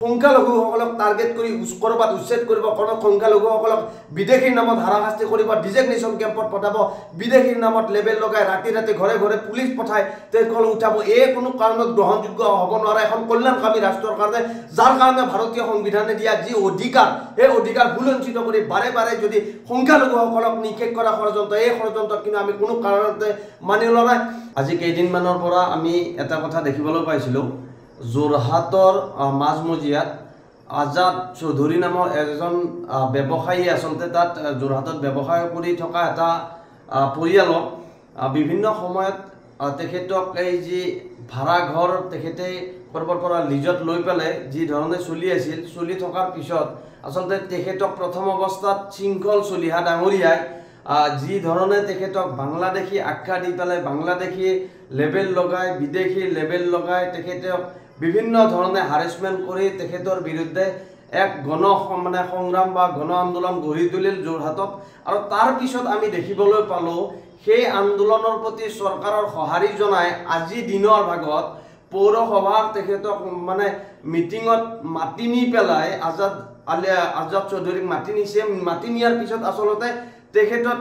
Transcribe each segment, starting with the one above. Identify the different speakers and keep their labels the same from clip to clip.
Speaker 1: সংখ্যালঘুসকলক target কৰি কৰবাত উচ্ছেদ কৰিব, কোনো সংখ্যালঘুসকলক বিদেশীৰ নামত হাৰাশাস্তি কৰিব, ডিজেগনেশ্যন কেম্পত পঠাব, বিদেশীৰ নামত লেবেল লগাই ৰাতি ৰাতি ঘৰে ঘৰে পুলিচ পঠাই তেওঁলোকক উঠাব। এই কোনো কাৰণত গ্ৰহণযোগ্য হ'ব নোৱাৰে এখন কল্যাণকামী ৰাষ্ট্ৰৰ কাৰণে, যাৰ কাৰণে ভাৰতীয় সংবিধানে দিয়া যি অধিকাৰ, সেই অধিকাৰ বুলঞ্চিত কৰি বাৰে বাৰে যদি সংখ্যালঘুসকলক নিষেধ কৰা ষড়যন্ত্ৰ, এই ষড়যন্ত্ৰক কিন্তু আমি কোনো কাৰণতে মানি লোৱা নাই। আজি কেইদিনমানৰ পৰা আমি এটা কথা দেখিবলৈ পাইছিলোঁ, যোৰহাটৰ মাজমজিয়াত আজাদ চৌধুৰী নামৰ এজন ব্যৱসায়ী আচলতে তাত যোৰহাটত ব্যৱসায় কৰি থকা এটা পৰিয়ালক বিভিন্ন সময়ত তেখেতক এই যি ভাড়াঘৰ তেখেতে ক'ৰবাৰ পৰা লিজত লৈ পেলাই যি ধৰণে চলি আছিল, চলি থকাৰ পিছত আচলতে তেখেতক প্ৰথম অৱস্থাত শৃংখল চলিহা ডাঙৰীয়াই যি ধৰণে তেখেতক বাংলাদেশী আখ্যা দি পেলাই বাংলাদেশী লেবেল লগাই, বিদেশী লেবেল লগাই তেখেতক বিভিন্ন ধৰণে হাৰেছমেণ্ট কৰি তেখেতৰ বিৰুদ্ধে এক সংগ্ৰাম বা গণ আন্দোলন গঢ়ি তুলিল যোৰহাটত। আৰু তাৰ পিছত আমি দেখিবলৈ পালোঁ সেই আন্দোলনৰ প্ৰতি চৰকাৰৰ সঁহাৰি জনাই আজি দিনৰ ভাগত পৌৰসভাৰ তেখেতক মিটিঙত মাতি নি পেলাই আজাদ চৌধুৰীক মাতি নিছে। মাতি নিয়াৰ পিছত আচলতে তেখেতত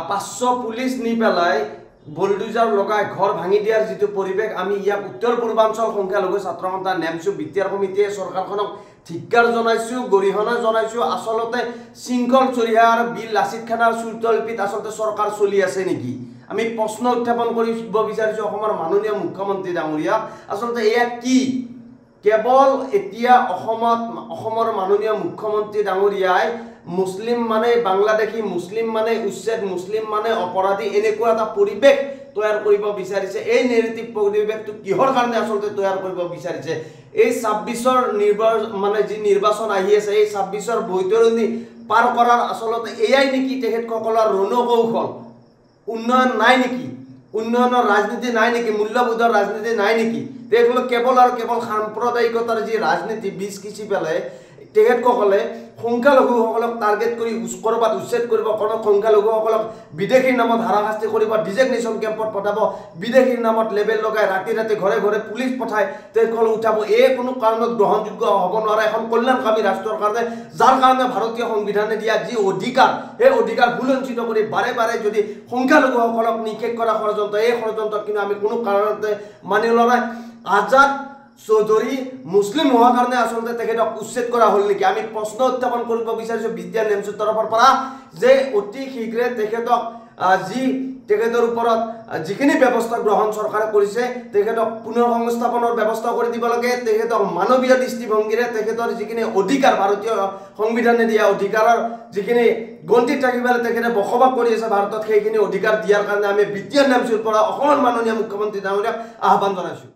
Speaker 1: 500 পুলিচ নি পেলাই বুলডোজাৰ লগাই ঘৰ ভাঙি দিয়াৰ যিটো পৰিৱেশ, আমি ইয়াক উত্তৰ পূৰ্বাঞ্চল সংখ্যালঘু ছাত্ৰ সন্থা নেমচু বিটিআৰ কমিটিয়ে চৰকাৰখনক ধিক্কাৰ জনাইছোঁ, গৰিহণা জনাইছোঁ। আচলতে শৃংখল চলিহাৰ বীৰ লাচিত খানৰ চুৰিতলিপিত আচলতে চৰকাৰ চলি আছে নেকি? আমি প্ৰশ্ন উত্থাপন কৰিব বিচাৰিছোঁ অসমৰ মাননীয় মুখ্যমন্ত্ৰী ডাঙৰীয়াক। আচলতে এয়া কি? কেৱল এতিয়া অসমৰ মাননীয় মুখ্যমন্ত্ৰী ডাঙৰীয়াই মুছলিম মানে বাংলাদেশী, মুছলিম মানে উচ্ছেদ, মুছলিম মানে অপৰাধী, এনেকুৱা এটা পৰিৱেশ তৈয়াৰ কৰিব বিচাৰিছে। এই নেৰেটিভ পৰিৱেশটো কিহৰ কাৰণে আচলতে তৈয়াৰ কৰিব বিচাৰিছে? এই 26ৰ যি নিৰ্বাচন আহি আছে, এই 26ৰ বৈতৰণি পাৰ কৰাৰ আচলতে এয়াই নেকি তেখেতসকলৰ ৰণকৌশল? উন্নয়ন নাই নেকি? উন্নয়নৰ ৰাজনীতি নাই নেকি? মূল্যবোধৰ ৰাজনীতি নাই নেকি? তেখেতসকলে কেৱল আৰু কেৱল সাম্প্ৰদায়িকতাৰ যি ৰাজনীতি বীজ সিঁচি পেলাই তেখেতসকলে সংখ্যালঘুসকলক টাৰ্গেট কৰি কৰবাত উচ্ছেদ কৰিব, কোনো সংখ্যালঘুসকলক বিদেশীৰ নামত হাৰাশাস্তি কৰিব, ডিজেগনেশ্যন কেম্পত পঠাব, বিদেশীৰ নামত লেবেল লগাই ৰাতি ৰাতি ঘৰে ঘৰে পুলিচ পঠাই তেওঁলোকক উঠাব। এই কোনো কাৰণত গ্ৰহণযোগ্য হ'ব নোৱাৰে এখন কল্যাণকামী ৰাষ্ট্ৰৰ কাৰণে, যাৰ কাৰণে ভাৰতীয় সংবিধানে দিয়া যি অধিকাৰ, সেই অধিকাৰ বুলঞ্চিত কৰি বাৰে বাৰে যদি সংখ্যালঘুসকলক নিষেধ কৰা ষড়যন্ত্ৰ, এই ষড়যন্ত্ৰক কিন্তু আমি কোনো কাৰণতে মানি লোৱা নাই। আজাদ চৌধুৰী মুছলিম হোৱাৰ কাৰণে আচলতে তেখেতক উচ্ছেদ কৰা হ'ল নেকি? আমি প্ৰশ্ন উত্থাপন কৰিব বিচাৰিছোঁ বিটিআৰ নেমচুৰ তৰফৰ পৰা যে অতি শীঘ্ৰে তেখেতক তেখেতৰ ওপৰত যিখিনি ব্যৱস্থা গ্ৰহণ চৰকাৰে কৰিছে, তেখেতক পুনৰ সংস্থাপনৰ ব্যৱস্থা কৰি দিব লাগে। তেখেতক মানৱীয় দৃষ্টিভংগীৰে তেখেতৰ যিখিনি অধিকাৰ, ভাৰতীয় সংবিধানে দিয়া অধিকাৰৰ যিখিনি গন্তিত থাকি পেলাই তেখেতে বসবাস কৰি আছে ভাৰতত, সেইখিনি অধিকাৰ দিয়াৰ কাৰণে আমি বিটিআৰ নেমচুৰ পৰা অসমৰ মাননীয় মুখ্যমন্ত্ৰী ডাঙৰীয়াক আহ্বান জনাইছোঁ।